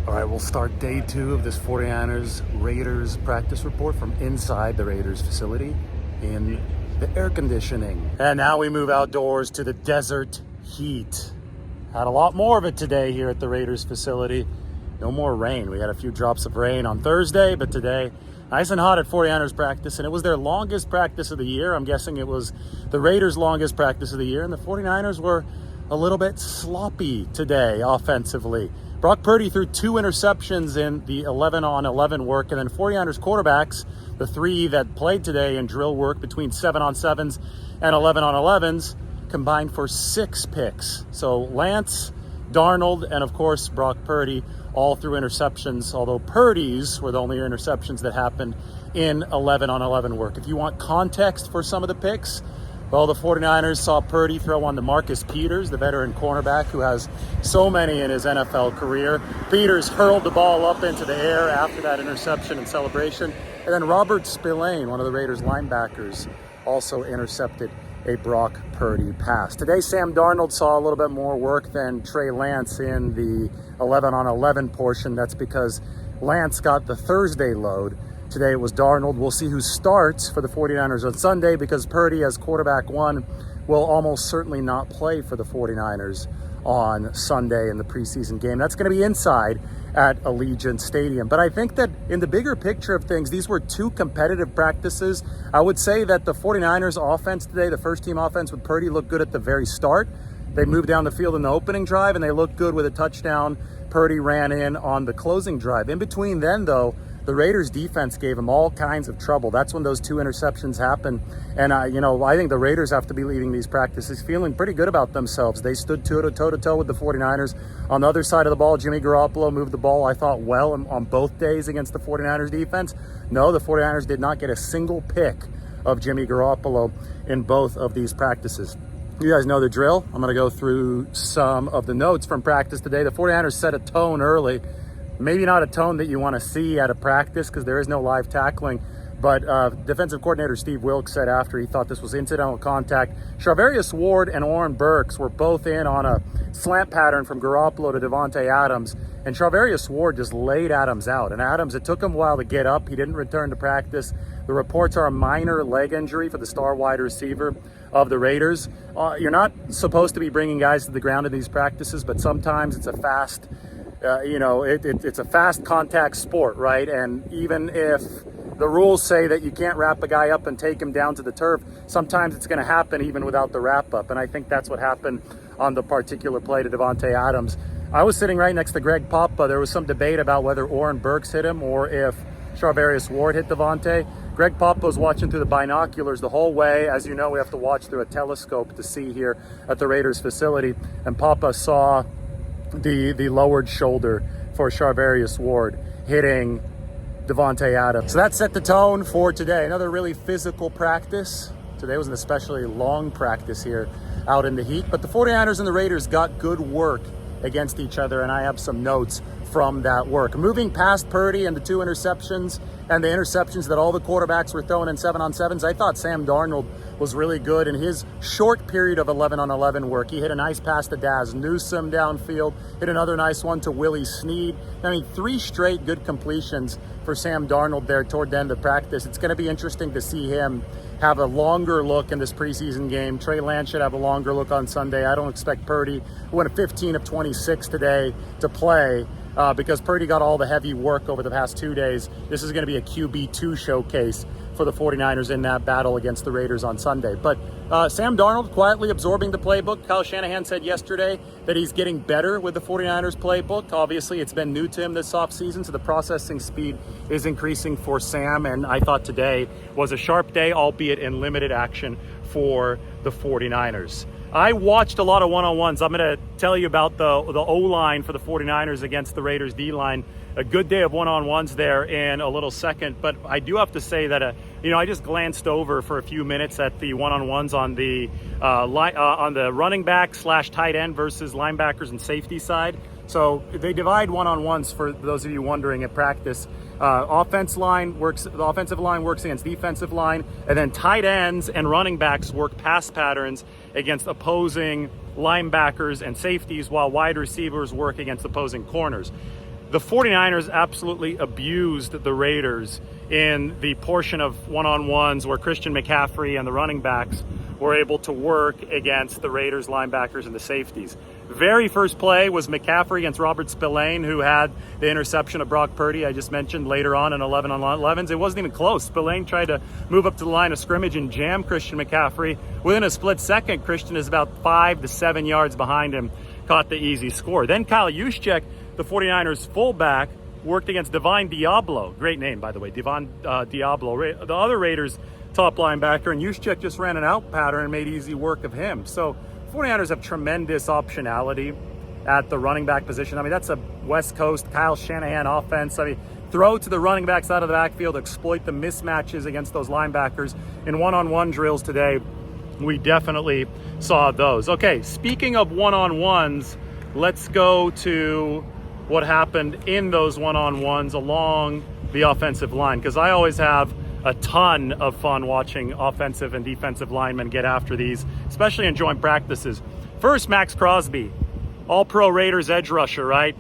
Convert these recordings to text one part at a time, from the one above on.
All right, we'll start day 2 of this 49ers Raiders practice report from inside the Raiders facility in the air conditioning. And now we move outdoors to the desert heat. Had a lot more of it today here at the Raiders facility. No more rain. We had a few drops of rain on Thursday, but today, nice and hot at 49ers practice, and it was their longest practice of the year. I'm guessing it was the Raiders' longest practice of the year, and the 49ers were a little bit sloppy today offensively. Brock Purdy threw 2 interceptions in the 11-on-11 work, and then 49ers quarterbacks, the 3 that played today in drill work between 7-on-7s and 11-on-11s, combined for 6 picks. So Lance, Darnold, and of course Brock Purdy all threw interceptions, although Purdy's were the only interceptions that happened in 11-on-11 work. If you want context for some of the picks, well, the 49ers saw Purdy throw on to Marcus Peters, the veteran cornerback who has so many in his NFL career. Peters hurled the ball up into the air after that interception and celebration. And then Robert Spillane, one of the Raiders linebackers, also intercepted a Brock Purdy pass. Today, Sam Darnold saw a little bit more work than Trey Lance in the 11-on-11 portion. That's because Lance got the Thursday load. Today it was Darnold. We'll see who starts for the 49ers on Sunday because Purdy, as quarterback 1, will almost certainly not play for the 49ers on Sunday in the preseason game. That's going to be inside at Allegiant Stadium. But I think that in the bigger picture of things, these were 2 competitive practices. I would say that the 49ers offense today, the first team offense with Purdy, looked good at the very start. They moved down the field in the opening drive, and they looked good with a touchdown Purdy ran in on the closing drive. In between then, though, the Raiders defense gave him all kinds of trouble. That's when those 2 interceptions happened. And, I think the Raiders have to be leading these practices feeling pretty good about themselves. They stood toe-to-toe with the 49ers. On the other side of the ball, Jimmy Garoppolo moved the ball, I thought, well on both days against the 49ers defense. No, the 49ers did not get a single pick of Jimmy Garoppolo in both of these practices. You guys know the drill. I'm going to go through some of the notes from practice today. The 49ers set a tone early. Maybe not a tone that you want to see at a practice because there is no live tackling. But defensive coordinator Steve Wilks said after he thought this was incidental contact. Charvarius Ward and Oren Burks were both in on a slant pattern from Garoppolo to Davante Adams. And Charvarius Ward just laid Adams out. And Adams, it took him a while to get up. He didn't return to practice. The reports are a minor leg injury for the star wide receiver of the Raiders. You're not supposed to be bringing guys to the ground in these practices, but sometimes it's a fast... it's a fast contact sport, right? And even if the rules say that you can't wrap a guy up and take him down to the turf, sometimes it's going to happen even without the wrap up. And I think that's what happened on the particular play to Davante Adams. I was sitting right next to Greg Papa. There was some debate about whether Oren Burks hit him or if Charvarius Ward hit Davante. Greg Papa was watching through the binoculars the whole way. As you know, we have to watch through a telescope to see here at the Raiders facility. And Papa saw the lowered shoulder for Charvarius Ward hitting Davante Adams. So that set the tone for today. Another really physical practice. Today was an especially long practice here out in the heat. But the 49ers and the Raiders got good work against each other, and I have some notes from that work. Moving past Purdy and the 2 interceptions and the interceptions that all the quarterbacks were throwing in 7-on-7s, I thought Sam Darnold was really good in his short period of 11-on-11 work. He hit a nice pass to Daz Newsome downfield, hit another nice one to Willie Snead. 3 straight good completions for Sam Darnold there toward the end of practice. It's going to be interesting to see him have a longer look in this preseason game. Trey Lance should have a longer look on Sunday. I don't expect Purdy, who went 15 of 26 today, to play because Purdy got all the heavy work over the past 2 days. This is going to be a QB2 showcase for the 49ers in that battle against the Raiders on Sunday. But Sam Darnold quietly absorbing the playbook. Kyle Shanahan said yesterday that he's getting better with the 49ers playbook. Obviously, it's been new to him this offseason, so the processing speed is increasing for Sam. And I thought today was a sharp day, albeit in limited action for the 49ers. I watched a lot of one-on-ones. I'm going to tell you about the O-line for the 49ers against the Raiders D-line. A good day of one-on-ones there in a little second. But I do have to say that, I just glanced over for a few minutes at the one-on-ones on the running back / tight end versus linebackers and safety side. So they divide one-on-ones for those of you wondering at practice. The offensive line works against defensive line, and then tight ends and running backs work pass patterns against opposing linebackers and safeties, while wide receivers work against opposing corners. The 49ers absolutely abused the Raiders in the portion of one-on-ones where Christian McCaffrey and the running backs were able to work against the Raiders linebackers and the safeties. Very first play was McCaffrey against Robert Spillane, who had the interception of Brock Purdy I just mentioned later on in 11-on-11s. It wasn't even close. Spillane tried to move up to the line of scrimmage and jam Christian McCaffrey. Within a split second, Christian is about 5 to 7 yards behind him, caught the easy score. Then Kyle Juszczyk, the 49ers fullback, worked against Divine Diablo. Great name, by the way, Divine Diablo, the other Raiders top linebacker, and Juszczyk just ran an out pattern and made easy work of him. So 49ers have tremendous optionality at the running back position. I mean, that's a West Coast Kyle Shanahan offense. I mean, throw to the running backs out of the backfield, exploit the mismatches against those linebackers. In one-on-one drills today, we definitely saw those. Okay, speaking of one-on-ones, let's go to what happened in those one-on-ones along the offensive line, because I always have a ton of fun watching offensive and defensive linemen get after these, especially in joint practices. First, Max Crosby, all-pro Raiders edge rusher, right?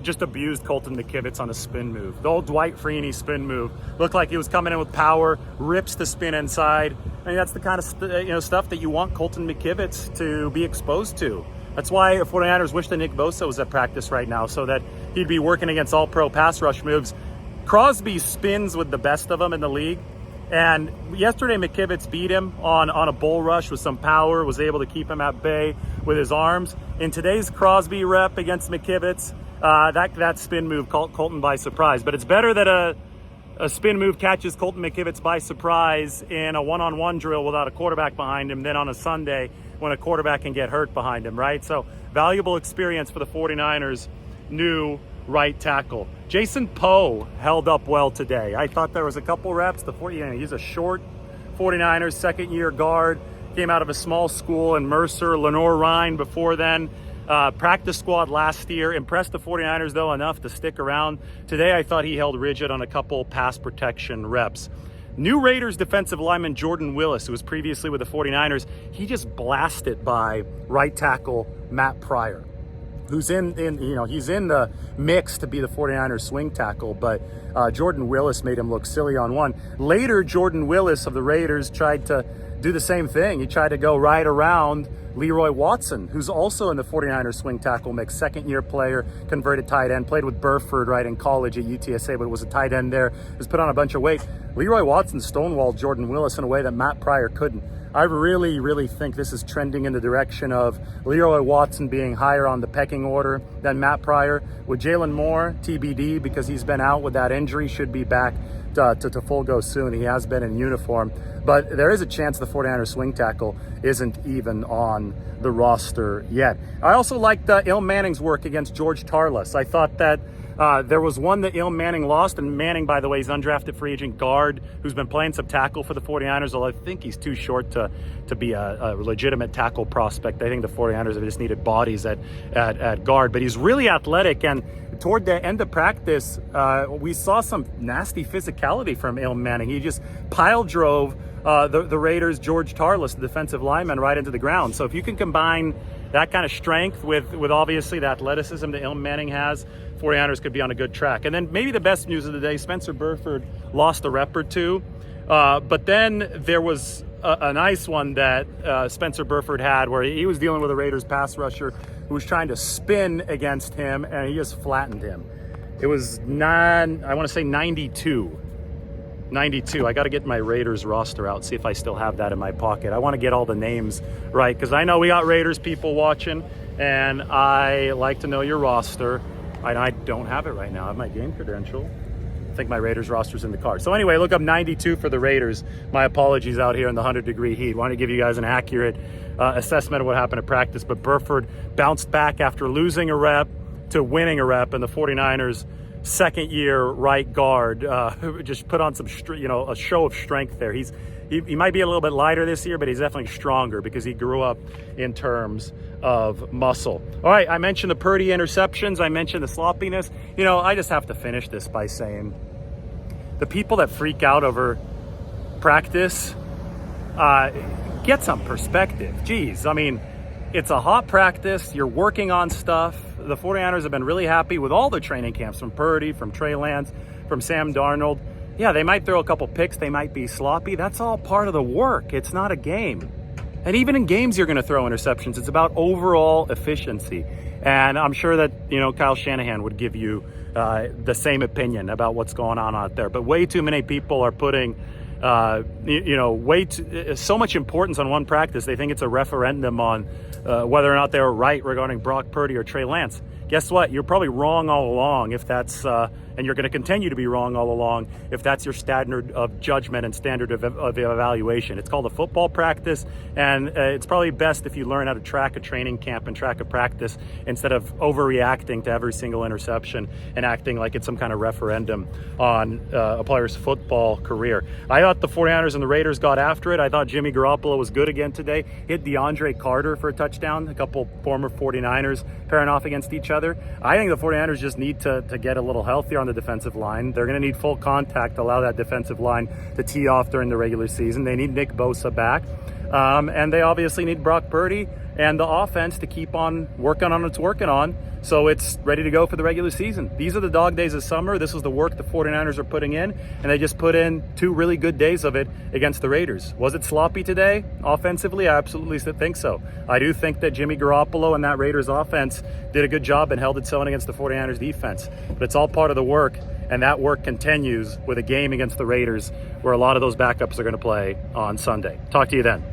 Just abused Colton McKivitz on a spin move. The old Dwight Freeney spin move. Looked like he was coming in with power, rips the spin inside. I mean, that's the kind of stuff that you want Colton McKivitz to be exposed to. That's why 49ers wish that Nick Bosa was at practice right now, so that he'd be working against all-pro pass rush moves. Crosby spins with the best of them in the league. And yesterday, McKivitz beat him on a bull rush with some power, was able to keep him at bay with his arms. In today's Crosby rep against McKivitz, that spin move caught Colton by surprise. But it's better that a spin move catches Colton McKivitz by surprise in a one-on-one drill without a quarterback behind him than on a Sunday when a quarterback can get hurt behind him, right? So valuable experience for the 49ers' new right tackle. Jason Poe held up well today. I thought there was a couple reps. He's a short 49ers second-year guard. Came out of a small school in Mercer. Lenore Ryan before then. Practice squad last year. Impressed the 49ers, though, enough to stick around. Today, I thought he held rigid on a couple pass protection reps. New Raiders defensive lineman Jordan Willis, who was previously with the 49ers, he just blasted by right tackle Matt Pryor, who's in he's in the mix to be the 49ers swing tackle, but Jordan Willis made him look silly on one. Later, Jordan Willis of the Raiders tried to do the same thing. He tried to go right around Leroy Watson, who's also in the 49ers swing tackle mix, second-year player, converted tight end, played with Burford right in college at UTSA, but was a tight end there, was put on a bunch of weight. Leroy Watson stonewalled Jordan Willis in a way that Matt Pryor couldn't. I really, really think this is trending in the direction of Leroy Watson being higher on the pecking order than Matt Pryor. With Jalen Moore, TBD, because he's been out with that injury, should be back to full go soon. He has been in uniform. But there is a chance the 49ers swing tackle isn't even on the roster yet. I also liked Ilm Manning's work against George Tarlas. I thought that there was one that Ilm Manning lost, and Manning, by the way, is undrafted free agent guard who's been playing some tackle for the 49ers, although I think he's too short to be a legitimate tackle prospect. I think the 49ers have just needed bodies at guard, but he's really athletic, and toward the end of practice, we saw some nasty physicality from Ilm Manning. He just pile drove the Raiders' George Tarlas, the defensive lineman, right into the ground. So if you can combine that kind of strength with obviously the athleticism that Ilm Manning has, 49ers could be on a good track. And then maybe the best news of the day, Spencer Burford lost a rep or two. But then there was a nice one that Spencer Burford had where he was dealing with a Raiders pass rusher who was trying to spin against him, and he just flattened him. It was 92. I got to get my Raiders roster out, see if I still have that in my pocket. I want to get all the names right, because I know we got Raiders people watching, and I like to know your roster. I don't have it right now. I have my game credential. I think my Raiders roster's in the car. So anyway, look up 92 for the Raiders. My apologies out here in the 100-degree heat. Want to give you guys an accurate assessment of what happened at practice, but Burford bounced back after losing a rep to winning a rep, and the 49ers second-year right guard just put on some, a show of strength there. He might be a little bit lighter this year, but he's definitely stronger because he grew up in terms of muscle. All right, I mentioned the Purdy interceptions. I mentioned the sloppiness. I just have to finish this by saying the people that freak out over practice, get some perspective. Geez, I mean, it's a hot practice. You're working on stuff. The 49ers have been really happy with all the training camps, from Purdy, from Trey Lance, from Sam Darnold. Yeah, they might throw a couple picks. They might be sloppy. That's all part of the work. It's not a game. And even in games, you're going to throw interceptions. It's about overall efficiency. And I'm sure that, Kyle Shanahan would give you the same opinion about what's going on out there. But way too many people are putting, so much importance on one practice. They think it's a referendum on whether or not they were right regarding Brock Purdy or Trey Lance. Guess what? You're probably wrong all along if that's, and you're going to continue to be wrong all along if that's your standard of judgment and standard of evaluation. It's called a football practice, and it's probably best if you learn how to track a training camp and track a practice instead of overreacting to every single interception and acting like it's some kind of referendum on a player's football career. I thought the 49ers and the Raiders got after it. I thought Jimmy Garoppolo was good again today. Hit DeAndre Carter for a touchdown, a couple former 49ers pairing off against each other. I think the 49ers just need to get a little healthier on the defensive line. They're going to need full contact to allow that defensive line to tee off during the regular season. They need Nick Bosa back. And they obviously need Brock Purdy and the offense to keep on working on what it's working on, so it's ready to go for the regular season. These are the dog days of summer. This was the work the 49ers are putting in, and they just put in 2 really good days of it against the Raiders. Was it sloppy today offensively? I absolutely think so. I do think that Jimmy Garoppolo and that Raiders offense did a good job and held its own against the 49ers defense. But it's all part of the work, and that work continues with a game against the Raiders where a lot of those backups are going to play on Sunday. Talk to you then.